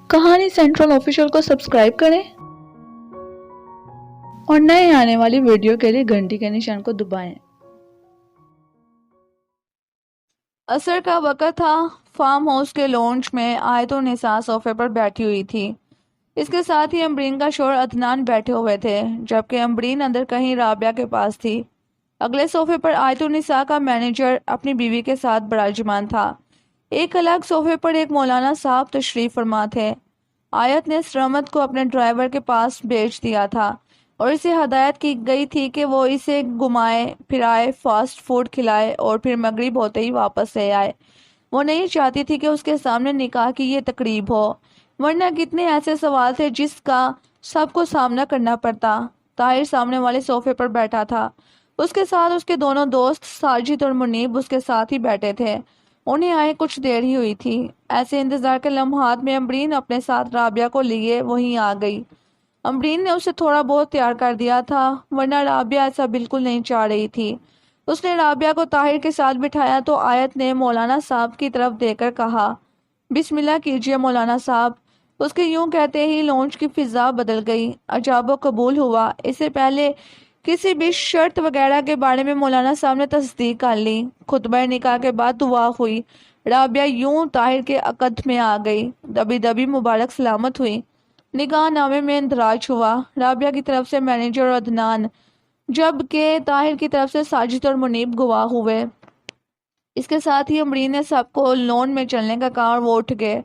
کہانی central official کو subscribe کریں اور نئے آنے والی ویڈیو کے لیے گھنٹی کے نشان کو دبائیں۔ عصر کا وقت تھا۔ فارم ہاؤس کے لانچ میں آیت النساء صوفے پر بیٹھی ہوئی تھی۔ اس کے ساتھ ہی امبرین کا شوہر عدنان بیٹھے ہوئے تھے، جبکہ امبرین اندر کہیں رابعہ کے پاس تھی۔ اگلے صوفے پر آیت النساء کا مینیجر اپنی بیوی کے ساتھ براجمان تھا۔ ایک الگ صوفے پر ایک مولانا صاحب تشریف فرما تھے۔ آیت نے سرمد کو اپنے ڈرائیور کے پاس بھیج دیا تھا اور اسے ہدایت کی گئی تھی کہ وہ اسے گھمائے پھرائے، فاسٹ فوڈ کھلائے اور پھر مغرب ہوتے ہی واپس لے آئے۔ وہ نہیں چاہتی تھی کہ اس کے سامنے نکاح کی یہ تقریب ہو، ورنہ کتنے ایسے سوال تھے جس کا سب کو سامنا کرنا پڑتا۔ طاہر سامنے والے صوفے پر بیٹھا تھا۔ اس کے ساتھ اس کے دونوں دوست ساجد اور منیب اس کے ساتھ ہی بیٹھے تھے۔ انہیں آئے کچھ دیر ہی ہوئی تھی۔ ایسے انتظار کے لمحات میں امبرین اپنے ساتھ رابعہ کو لیے وہیں آ گئی۔ امبرین نے اسے تھوڑا بہت تیار کر دیا تھا، ورنہ رابعہ ایسا بالکل نہیں چاہ رہی تھی۔ اس نے رابعہ کو طاہر کے ساتھ بٹھایا تو آیت نے مولانا صاحب کی طرف دیکھ کر کہا، بسم اللہ کیجئے مولانا صاحب۔ اس کے یوں کہتے ہی لانچ کی فضا بدل گئی۔ اجاب و قبول ہوا۔ اس سے پہلے کسی بھی شرط وغیرہ کے بارے میں مولانا صاحب نے تصدیق کر لی۔ خطبہ نکاح کے بعد دعا ہوئی۔ رابعہ یوں طاہر کے عقد میں آ گئی۔ دبی دبی مبارک سلامت ہوئی۔ نکاح نامے میں اندراج ہوا۔ رابعہ کی طرف سے مینیجر اور عدنان، جبکہ طاہر کی طرف سے ساجد اور منیب گواہ ہوئے۔ اس کے ساتھ ہی امبرین نے سب کو لون میں چلنے کا کہا اور وہ اٹھ گئے۔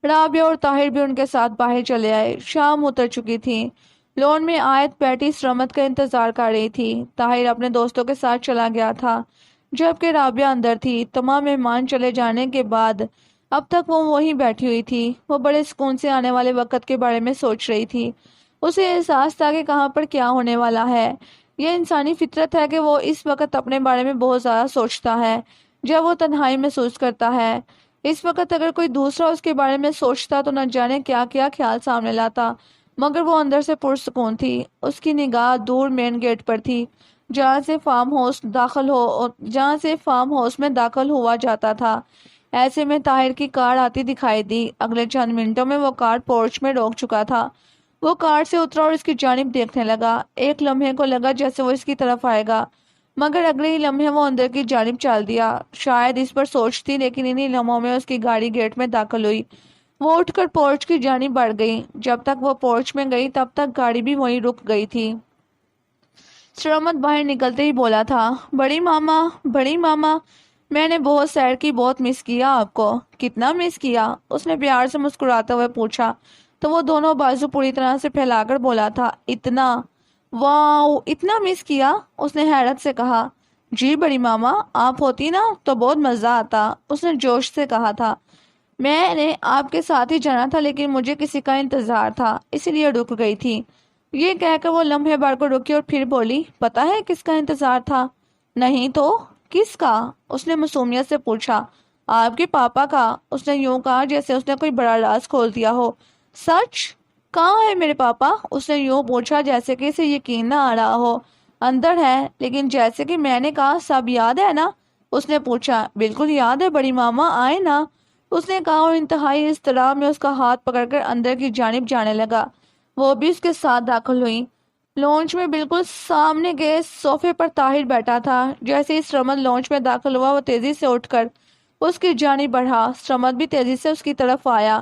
رابعہ اور طاہر بھی ان کے ساتھ باہر چلے آئے۔ شام اتر چکی تھی۔ لون میں آیت بیٹھی سرمد کا انتظار کر رہی تھی۔ طاہر اپنے دوستوں کے ساتھ چلا گیا تھا، جبکہ رابعہ اندر تھی۔ تمام مہمان چلے جانے کے بعد اب تک وہ وہیں بیٹھی ہوئی تھی۔ وہ بڑے سکون سے آنے والے وقت کے بارے میں سوچ رہی تھی۔ اسے احساس تھا کہ کہاں پر کیا ہونے والا ہے۔ یہ انسانی فطرت ہے کہ وہ اس وقت اپنے بارے میں بہت زیادہ سوچتا ہے جب وہ تنہائی محسوس کرتا ہے۔ اس وقت اگر کوئی دوسرا اس کے بارے میں سوچتا تو نہ جانے کیا کیا خیال سامنے لاتا، مگر وہ اندر سے پرسکون تھی۔ اس کی نگاہ دور مین گیٹ پر تھی، جہاں سے فارم ہاؤس میں داخل ہوا جاتا تھا۔ ایسے میں طاہر کی کار آتی دکھائی دی۔ اگلے چند منٹوں میں وہ کار پورچ میں روک چکا تھا۔ وہ کار سے اترا اور اس کی جانب دیکھنے لگا۔ ایک لمحے کو لگا جیسے وہ اس کی طرف آئے گا، مگر اگلے ہی لمحے وہ اندر کی جانب چل دیا۔ شاید اس پر سوچتی، لیکن انہی لمحوں میں اس کی گاڑی گیٹ میں داخل ہوئی۔ وہ اٹھ کر پورچ کی جانب بڑھ گئی۔ جب تک وہ پورچ میں گئی تب تک گاڑی بھی وہیں رک گئی تھی۔ سرمد باہر نکلتے ہی بولا تھا، بڑی ماما، میں نے بہت سیر کی، بہت مس کیا آپ کو۔ کتنا مس کیا؟ اس نے پیار سے مسکراتے ہوئے پوچھا تو وہ دونوں بازو پوری طرح سے پھیلا کر بولا تھا، اتنا، واو، اتنا مس کیا؟ اس نے حیرت سے کہا، جی بڑی ماما، آپ ہوتی نا تو بہت مزہ آتا، اس نے جوش سے کہا تھا۔ میں نے آپ کے ساتھ ہی جانا تھا، لیکن مجھے کسی کا انتظار تھا، اسی لیے رک گئی تھی۔ یہ کہہ کر وہ لمحے بھر کو رکی اور پھر بولی، پتہ ہے کس کا انتظار تھا؟ نہیں تو کس کا؟ اس نے معصومیت سے پوچھا۔ آپ کے پاپا کا، اس نے یوں کہا جیسے اس نے کوئی بڑا راز کھول دیا ہو۔ سچ؟ کہاں ہے میرے پاپا؟ اس نے یوں پوچھا جیسے کہ اسے یقین نہ آ رہا ہو۔ اندر ہے، لیکن جیسے کہ میں نے کہا سب یاد ہے نا؟ اس نے پوچھا۔ بالکل یاد ہے بڑی ماما، آئے نا، اس نے کہا اور انتہائی اضطراب میں اس کا ہاتھ پکڑ کر اندر کی جانب جانے لگا۔ وہ بھی اس کے ساتھ داخل ہوئی۔ لانچ میں بالکل سامنے کے صوفے پر طاہر بیٹھا تھا۔ جیسے ہی سرمد لانچ میں داخل ہوا وہ تیزی سے اٹھ کر اس کی جانب بڑھا۔ سرمد بھی تیزی سے اس کی طرف آیا۔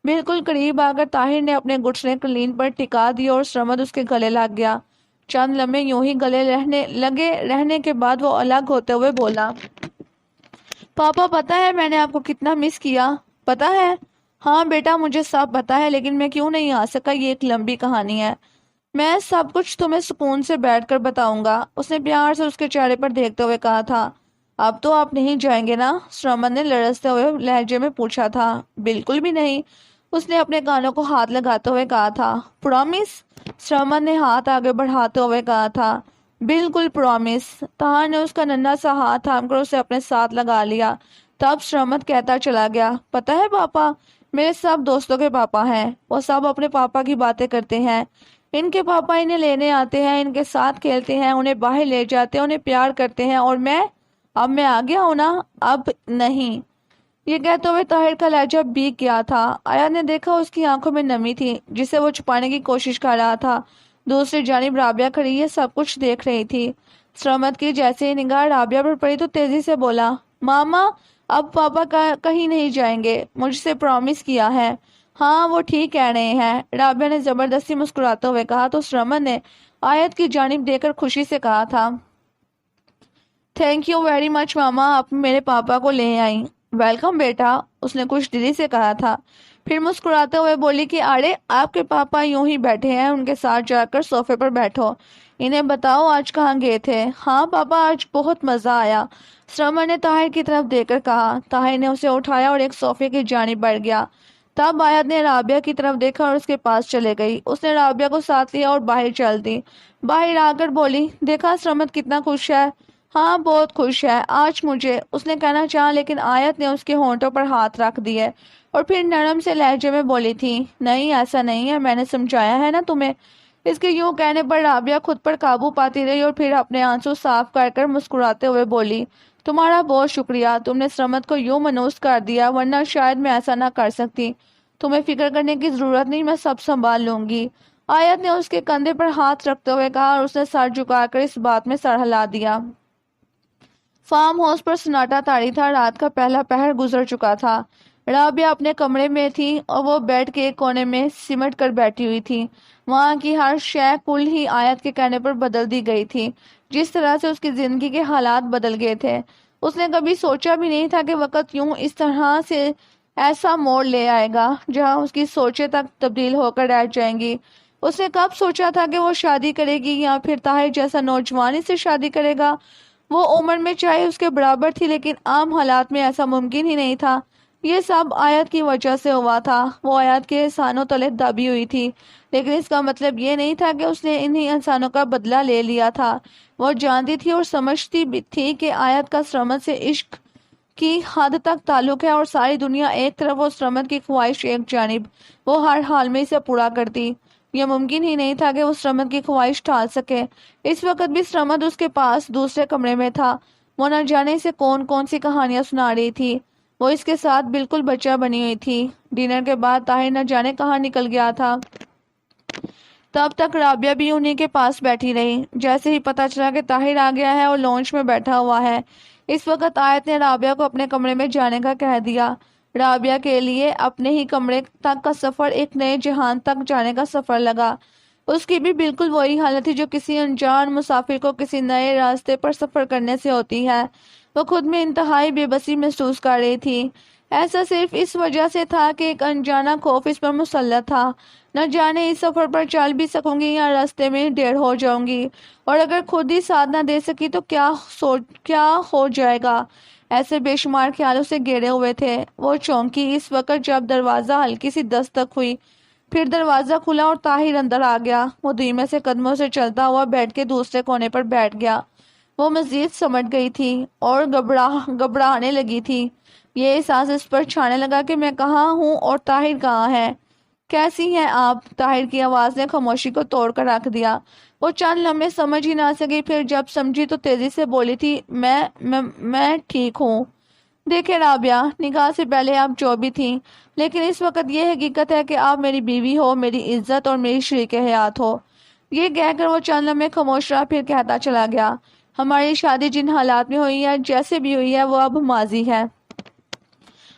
بالکل قریب آ کر طاہر نے اپنے گھٹنے کلین پر ٹکا دیے اور سرمد اس کے گلے لگ گیا۔ چند لمحے یوں ہی گلے رہنے کے بعد وہ الگ ہوتے ہوئے بولا، پاپا پتہ ہے میں نے آپ کو کتنا مس کیا؟ پتہ ہے؟ ہاں بیٹا، مجھے سب پتہ ہے، لیکن میں کیوں نہیں آ سکا یہ ایک لمبی کہانی ہے۔ میں سب کچھ تمہیں سکون سے بیٹھ کر بتاؤں گا، اس نے پیار سے اس کے چہرے پر دیکھتے ہوئے کہا تھا۔ اب تو آپ نہیں جائیں گے نا؟ سرمد نے لرزتے ہوئے لہجے میں پوچھا تھا۔ بالکل بھی نہیں، اس نے اپنے کانوں کو ہاتھ لگاتے ہوئے کہا تھا۔ پرامس؟ سرمد نے ہاتھ آگے بڑھاتے ہوئے کہا تھا۔ بالکل پرامس۔ طاہر نے اس کا ننھا سا ہاتھ تھام کر اسے اپنے ساتھ لگا لیا۔ تب سرمد کہتا چلا گیا، پتہ ہے پاپا، میرے سب دوستوں کے پاپا ہیں، وہ سب اپنے پاپا کی باتیں کرتے ہیں۔ ان کے پاپا انہیں لینے آتے ہیں، ان کے ساتھ کھیلتے ہیں، انہیں باہر لے جاتے ہیں، انہیں پیار کرتے ہیں، اور اب میں آ گیا ہوں نا، اب نہیں۔ یہ کہتے ہوئے طاہر کا لہجہ بھیگ گیا تھا۔ آیات نے دیکھا اس کی آنکھوں میں نمی تھی جسے وہ چھپانے کی کوشش کر رہا تھا۔ دوسری جانب رابعہ کھڑی یہ سب کچھ دیکھ رہی تھی۔ سرمد کی جیسے ہی نگاہ رابعہ پر پڑی تو تیزی سے بولا، ماما اب پاپا کہیں نہیں جائیں گے، مجھ سے پرامس کیا ہے۔ ہاں وہ ٹھیک کہہ رہے ہیں، رابعہ نے زبردستی مسکراتے ہوئے کہا تو سرمد نے آیت کی جانب دیکھ کر خوشی سے کہا تھا، تھینک یو ویری مچ ماما، آپ میرے پاپا کو لے آئیں۔ ویلکم بیٹا، اس نے کچھ دلی سے کہا تھا، پھر مسکراتے ہوئے بولی کہ ارے آپ کے پاپا یوں ہی بیٹھے ہیں، ان کے ساتھ جا کر صوفے پر بیٹھو، انہیں بتاؤ آج کہاں گئے تھے۔ ہاں پاپا آج بہت مزہ آیا، سرمن نے طاہر کی طرف دیکھ کر کہا۔ طاہر نے اسے اٹھایا اور ایک صوفے کی جانب بڑھ گیا۔ تب آیت نے رابعہ کی طرف دیکھا اور اس کے پاس چلے گئی۔ اس نے رابعہ کو ساتھ لیا اور باہر چل دی۔ باہر آ کر بولی، دیکھا سرمد کتنا خوش ہے۔ ہاں بہت خوش ہے آج مجھے، اس نے کہنا چاہا لیکن آیت نے اس کے ہونٹوں پر ہاتھ رکھ دیے اور پھر نرم سے لہجے میں بولی تھی، نہیں ایسا نہیں ہے، میں نے سمجھایا ہے نا تمہیں۔ اس کے یوں کہنے پر رابعہ خود پر قابو پاتی رہی اور پھر اپنے آنسو صاف کر کر مسکراتے ہوئے بولی، تمہارا بہت شکریہ، تم نے سرمد کو یوں منوس کر دیا، ورنہ شاید میں ایسا نہ کر سکتی۔ تمہیں فکر کرنے کی ضرورت نہیں، میں سب سنبھال لوں گی۔ آیت نے اس کے کندھے پر ہاتھ رکھتے ہوئے کہا اور اس نے سر جھکا کر اس بات میں سر ہلا دیا۔ فارم ہاؤس پر سناٹا طاری تھا، رات کا پہلا پہر گزر چکا تھا۔ رابعہ اپنے کمرے میں تھی اور وہ بیڈ کے ایک کونے میں سمٹ کر بیٹھی ہوئی تھی۔ وہاں کی ہر شے کل ہی آیت کے کہنے پر بدل دی گئی تھی، جس طرح سے اس کی زندگی کے حالات بدل گئے تھے۔ اس نے کبھی سوچا بھی نہیں تھا کہ وقت یوں اس طرح سے ایسا موڑ لے آئے گا جہاں اس کی سوچیں تک تبدیل ہو کر رہ جائیں گی۔ اس نے کب سوچا تھا کہ وہ شادی کرے گی یا پھر طاہر جیسا نوجوان اس سے شادی کرے گا؟ وہ عمر میں چاہے اس کے برابر تھی لیکن عام حالات میں ایسا ممکن ہی نہیں تھا۔ یہ سب آیت کی وجہ سے ہوا تھا۔ وہ آیت کے احسانوں تلے دبی ہوئی تھی، لیکن اس کا مطلب یہ نہیں تھا کہ اس نے انہی احسانوں کا بدلہ لے لیا تھا۔ وہ جانتی تھی اور سمجھتی بھی تھی کہ آیت کا سرمد سے عشق کی حد تک تعلق ہے اور ساری دنیا ایک طرف اور سرمد کی خواہش ایک جانب، وہ ہر حال میں اسے پورا کرتی۔ یہ ممکن ہی نہیں تھا کہ وہ سرمد کی خواہش ٹال سکے۔ اس وقت بھی سرمد اس کے پاس دوسرے کمرے میں تھا۔ وہ نہ جانے اسے کون کون سی کہانیاں سنا رہی تھی۔ وہ اس کے ساتھ بالکل بچہ بنی ہوئی تھی۔ ڈنر کے بعد طاہر نہ جانے کہاں نکل گیا تھا۔ تب تک رابعہ بھی انہی کے پاس بیٹھی رہی۔ جیسے ہی پتہ چلا کہ طاہر آ گیا ہے اور لانچ میں بیٹھا ہوا ہے، اس وقت آیت نے رابعہ کو اپنے کمرے میں جانے کا کہہ دیا۔ رابعہ کے لیے اپنے ہی کمرے تک کا سفر ایک نئے جہان تک جانے کا سفر لگا۔ اس کی بھی بالکل وہی حالت تھی جو کسی انجان مسافر کو کسی نئے راستے پر سفر کرنے سے ہوتی ہے۔ وہ خود میں انتہائی بے بسی محسوس کر رہی تھی۔ ایسا صرف اس وجہ سے تھا کہ ایک انجانا خوف اس پر مسلط تھا، نہ جانے اس سفر پر چل بھی سکوں گی یا راستے میں ڈیڑھ ہو جاؤں گی، اور اگر خود ہی ساتھ نہ دے سکی تو کیا ہو جائے گا۔ ایسے بے شمار خیالوں سے گھیرے ہوئے تھے۔ وہ چونکی اس وقت جب دروازہ ہلکی سی دستک ہوئی، پھر دروازہ کھلا اور طاہر اندر آ گیا۔ وہ دھیمے سے قدموں سے چلتا ہوا بیڈ کے دوسرے کونے پر بیٹھ گیا۔ وہ مزید سمٹ گئی تھی اور گھبرانے لگی تھی۔ یہ احساس اس پر چھانے لگا کہ میں کہاں ہوں اور طاہر کہاں ہے۔ کیسی ہیں آپ؟ طاہر کی آواز نے خاموشی کو توڑ کر رکھ دیا۔ وہ چند لمحے سمجھ ہی نہ سکی، پھر جب سمجھی تو تیزی سے بولی تھی، میں ٹھیک ہوں۔ دیکھیں رابعہ، نکاح سے پہلے آپ جو بھی تھیں، لیکن اس وقت یہ حقیقت ہے کہ آپ میری بیوی ہو، میری عزت اور میری شریک حیات ہو۔ یہ کہہ کر وہ چند لمحے خاموش رہا، پھر کہتا چلا گیا، ہماری شادی جن حالات میں ہوئی ہے، جیسے بھی ہوئی ہے، وہ اب ماضی ہے۔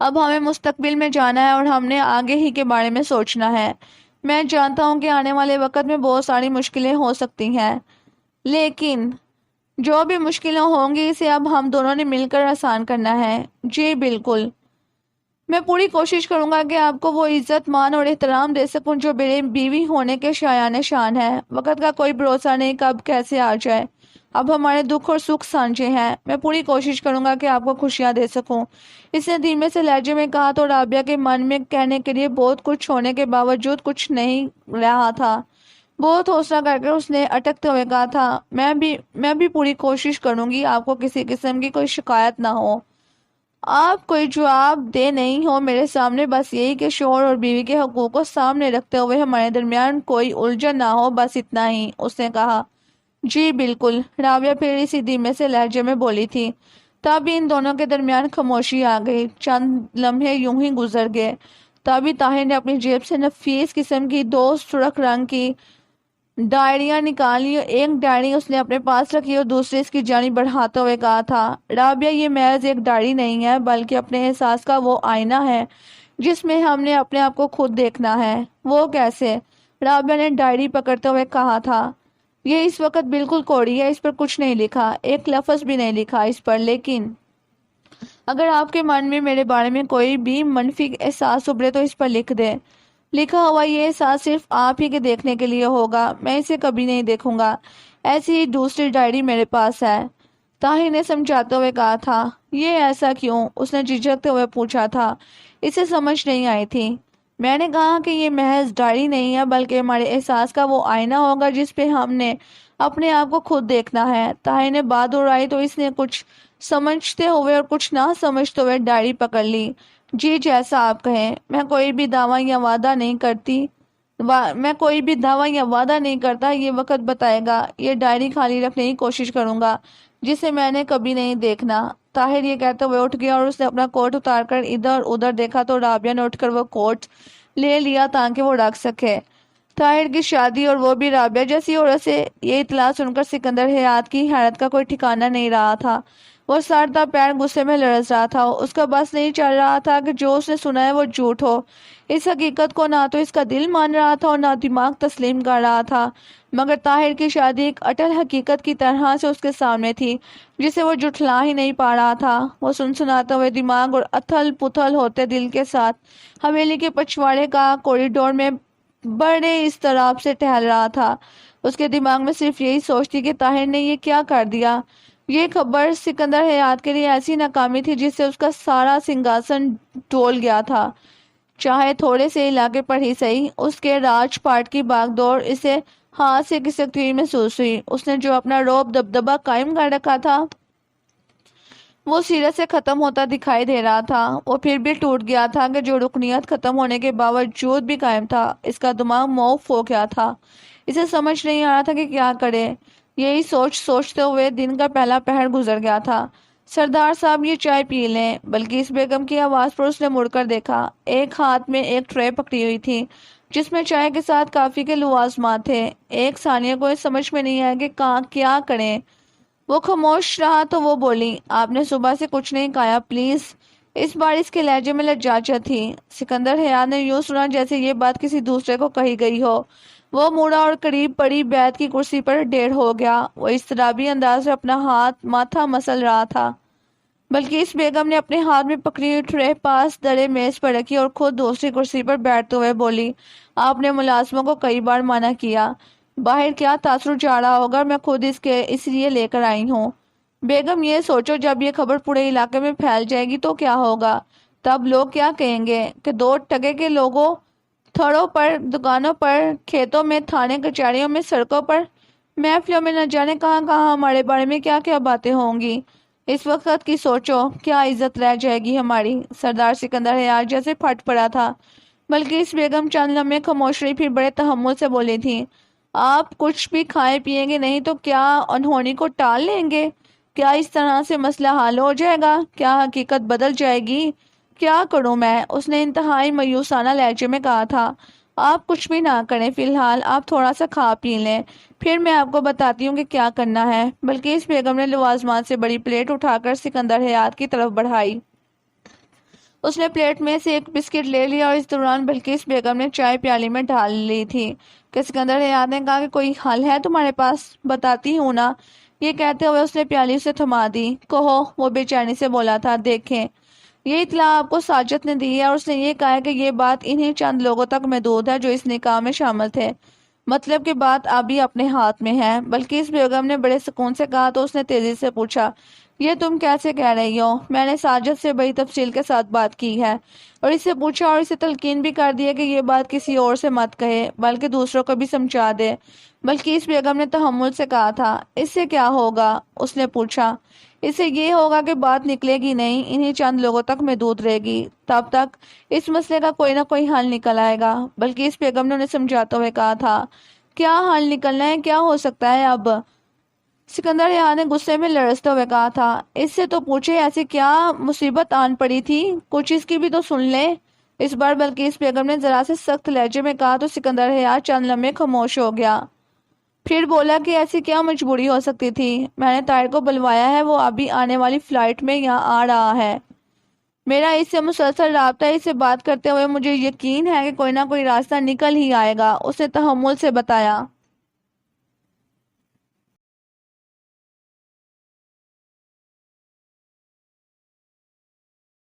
اب ہمیں مستقبل میں جانا ہے اور ہم نے آگے ہی کے بارے میں سوچنا ہے۔ میں جانتا ہوں کہ آنے والے وقت میں بہت ساری مشکلیں ہو سکتی ہیں، لیکن جو بھی مشکلیں ہوں گی اسے اب ہم دونوں نے مل کر آسان کرنا ہے۔ جی بالکل، میں پوری کوشش کروں گا کہ آپ کو وہ عزت مان اور احترام دے سکوں جو میرے بیوی ہونے کے شایان شان ہے۔ وقت کا کوئی بھروسہ نہیں کب کیسے آ جائے۔ اب ہمارے دکھ اور سکھ سانجھے ہیں۔ میں پوری کوشش کروں گا کہ آپ کو خوشیاں دے سکوں۔ اس نے دھیمے سے لہجے میں کہا تو رابعہ کے من میں کہنے کے لیے بہت کچھ ہونے کے باوجود کچھ نہیں رہا تھا۔ بہت حوصلہ کر کے اس نے اٹکتے ہوئے کہا تھا، میں بھی پوری کوشش کروں گی آپ کو کسی قسم کی کوئی شکایت نہ ہو۔ آپ کوئی جواب دے نہیں ہو میرے سامنے، بس یہی کہ شوہر اور بیوی کے حقوق کو سامنے رکھتے ہوئے ہمارے درمیان کوئی الجھن نہ ہو، بس اتنا ہی، اس نے کہا۔ جی بالکل، رابعہ پھر اسی دھیمے سے لہجے میں بولی تھی۔ تبھی ان دونوں کے درمیان خاموشی آ گئی۔ چند لمحے یوں ہی گزر گئے۔ تبھی طاہر نے اپنی جیب سے نفیس قسم کی 2 سرخ رنگ کی ڈائریاں نکالی۔ ایک ڈائری اس نے اپنے پاس رکھی اور دوسری اس کی جانب بڑھاتے ہوئے کہا تھا، رابعہ، یہ محض ایک ڈائری نہیں ہے بلکہ اپنے احساس کا وہ آئینہ ہے جس میں ہم نے اپنے آپ کو خود دیکھنا ہے۔ وہ کیسے؟ رابعہ نے ڈائری پکڑتے ہوئے کہا تھا، یہ اس وقت بالکل کوری ہے، اس پر کچھ نہیں لکھا، ایک لفظ بھی نہیں لکھا اس پر، لیکن اگر آپ کے من میں میرے بارے میں کوئی بھی منفی احساس ابھرے تو اس پر لکھ دے۔ لکھا ہوا یہ احساس صرف آپ ہی کے دیکھنے کے لیے ہوگا، میں اسے کبھی نہیں دیکھوں گا۔ ایسی ہی دوسری ڈائری میرے پاس ہے، طاہر نے سمجھاتے ہوئے کہا تھا۔ یہ ایسا کیوں؟ اس نے جھجکتے ہوئے پوچھا تھا۔ اسے سمجھ نہیں آئی تھی۔ میں نے کہا کہ یہ محض ڈائری نہیں ہے بلکہ ہمارے احساس کا وہ آئینہ ہوگا جس پہ ہم نے اپنے آپ کو خود دیکھنا ہے۔ طاہر نے بات دہرائی تو اس نے کچھ سمجھتے ہوئے اور کچھ نہ سمجھتے ہوئے ڈائری پکڑ لی۔ جی، جیسا آپ کہیں، میں کوئی بھی دعویٰ یا وعدہ نہیں کرتا، یہ وقت بتائے گا۔ یہ ڈائری خالی رکھنے کی کوشش کروں گا جسے میں نے کبھی نہیں دیکھنا۔ طاہر یہ کہتے ہوئے اٹھ گیا اور اس نے اپنا کوٹ اتار کر ادھر ادھر دیکھا تو رابعہ نے اٹھ کر وہ کوٹ لے لیا تاکہ وہ رکھ سکے۔ طاہر کی شادی اور وہ بھی رابعہ جیسی عورت سے، یہ اطلاع سن کر سکندر حیات کی حیرت کا کوئی ٹھکانہ نہیں رہا تھا۔ وہ سر تا پیر غصے میں لرز رہا تھا۔ اس کا بس نہیں چل رہا تھا کہ جو اس نے سنا ہے وہ جھوٹ ہو۔ اس حقیقت کو نہ تو اس کا دل مان رہا تھا اور نہ دماغ تسلیم کر رہا تھا، مگر طاہر کی شادی ایک اٹل حقیقت کی طرح سے اس کے سامنے تھی جسے وہ جھٹلا ہی نہیں پا رہا تھا۔ وہ سنسناتے ہوئے دماغ اور اتھل پتھل ہوتے دل کے ساتھ حویلی کے پچھواڑے کا کوریڈور میں بڑے اضطراب سے ٹہل رہا تھا۔ اس کے دماغ میں صرف یہی سوچ تھی کہ طاہر نے یہ کیا کر دیا۔ یہ خبر سکندر حیات کے لیے ایسی ناکامی تھی جس سے اس کا سارا سنگھاسن ڈول گیا تھا، چاہے تھوڑے سے علاقے پر ہی صحیح۔ اس کے راج پاٹ کی باغ دوڑ اسے ہاتھ سے کھسکتی ہوئی محسوس ہوئی۔ اس نے جو اپنا رعب دبدبہ قائم کر رکھا تھا وہ سیرت سے ختم ہوتا دکھائی دے رہا تھا۔ وہ پھر بھی ٹوٹ گیا تھا کہ جو رکنیت ختم ہونے کے باوجود بھی قائم تھا۔ اس کا دماغ موف ہو گیا تھا۔ اسے سمجھ نہیں آ رہا تھا کہ کیا کرے۔ یہی سوچتے ہوئے دن کا پہلا پہر گزر گیا تھا۔ سردار صاحب، یہ چائے پی لیں۔ بلکیس بیگم کی آواز پر اس نے مڑ کر دیکھا۔ ایک ہاتھ میں ایک ٹرے پکڑی ہوئی تھی جس میں چائے کے ساتھ کافی کے لوازمات تھے۔ ایک ثانیہ کو سمجھ میں نہیں آیا کہ کیا کریں۔ وہ خاموش رہا تو وہ بولی، آپ نے صبح سے کچھ نہیں کھایا پلیز۔ اس بار اس کے لہجے میں لجاجت تھی۔ سکندر حیات نے یوں سنا جیسے یہ بات کسی دوسرے کو کہی گئی ہو۔ وہ مڑا اور قریب پڑی بیت کی کرسی پر ڈیڑھ ہو گیا۔ وہ اضطرابی انداز سے اپنا ماتھا مسل رہا تھا۔ بلکیس بیگم نے اپنے ہاتھ میں پکڑی ہوئی ٹرے پاس درے میز پر رکھی اور خود دوسری کرسی پر بیٹھتے ہوئے بولی، آپ نے ملازموں کو کئی بار منع کیا، باہر کیا تاثر جا رہا ہوگا، میں خود اس لیے لے کر آئی ہوں۔ بیگم، یہ سوچو جب یہ خبر پورے علاقے میں پھیل جائے گی تو کیا ہوگا؟ تب لوگ کیا کہیں گے کہ 2 ٹکے کے لوگوں تھڑوں پر، دکانوں پر، کھیتوں میں، تھانے کچہریوں میں، سڑکوں پر، محفلوں میں، نہ جانے کہاں کہاں ہمارے بارے میں کیا کیا باتیں ہوں گی۔ اس وقت کی سوچو، کیا عزت رہ جائے گی ہماری۔ سردار سکندر حیات جیسے پھٹ پڑا تھا۔ بلکہ اس بیگم چند لمحے خاموش رہی، پھر بڑے تحمل سے بولی تھی، آپ کچھ بھی کھائیں پیئیں گے نہیں تو کیا انہونی کو ٹال لیں گے؟ کیا اس طرح سے مسئلہ حل ہو جائے گا؟ کیا حقیقت بدل جائے گی؟ کیا کروں میں؟ اس نے انتہائی مایوسانہ لہجے میں کہا تھا۔ آپ کچھ بھی نہ کریں، فی الحال آپ تھوڑا سا کھا پی لیں، پھر میں آپ کو بتاتی ہوں کہ کیا کرنا ہے۔ بلکہ اس بیگم نے لوازمات سے بڑی پلیٹ اٹھا کر سکندر حیات کی طرف بڑھائی۔ اس نے پلیٹ میں سے ایک بسکٹ لے لیا اور اس دوران بلکیس بیگم نے چائے پیالی میں ڈال لی تھی کہ سکندر حیات نے کہا کہ کوئی حل ہے تمہارے پاس؟ بتاتی ہوں نا۔ یہ کہتے ہوئے اس نے پیالی اسے تھما دی۔ کہو، وہ بے چینی سے بولا تھا۔ دیکھیں، یہ اطلاع آپ کو ساجد نے دی ہے اور اس نے یہ کہا ہے کہ یہ بات انہی چند لوگوں تک محدود ہے جو اس نکاح میں شامل تھے، مطلب کہ بات ابھی اپنے ہاتھ میں ہے۔ بلکہ اس بیگم نے بڑے سکون سے کہا تو اس نے تیزی سے پوچھا، یہ تم کیسے کہہ رہی ہو؟ میں نے ساجد سے بڑی تفصیل کے ساتھ بات کی ہے اور اسے پوچھا اور اسے تلقین بھی کر دی ہے کہ یہ بات کسی اور سے مت کہے بلکہ دوسروں کو بھی سمجھا دے۔ بلکہ اس بیگم نے تحمل سے کہا تھا، اس سے کیا ہوگا؟ اس نے پوچھا۔ اس سے یہ ہوگا کہ بات نکلے گی نہیں، انہی چند لوگوں تک محدود رہے گی، تب تک اس مسئلے کا کوئی نہ کوئی حل نکل آئے گا۔ بلکہ اس بیگم نے انہیں سمجھاتے ہوئے کہا تھا، کیا حل نکلنا ہے؟ کیا ہو سکتا ہے اب؟ سکندر حیا نے غصے میں لرزتے ہوئے کہا تھا، اس سے تو پوچھے ایسی کیا مصیبت آن پڑی تھی، کچھ اس کی بھی تو سن لیں۔ اس بار بلقیس بیگم نے ذرا سے سخت لہجے میں کہا تو سکندر حیا چند لمحے خاموش ہو گیا، پھر بولا کہ ایسی کیا مجبوری ہو سکتی تھی، میں نے طاہر کو بلوایا ہے، وہ ابھی آنے والی فلائٹ میں یہاں آ رہا ہے، میرا اس سے مسلسل رابطہ ہے، اس سے بات کرتے ہوئے مجھے یقین ہے کہ کوئی نہ کوئی راستہ نکل ہی آئے گا، اس نے تحمل سے بتایا۔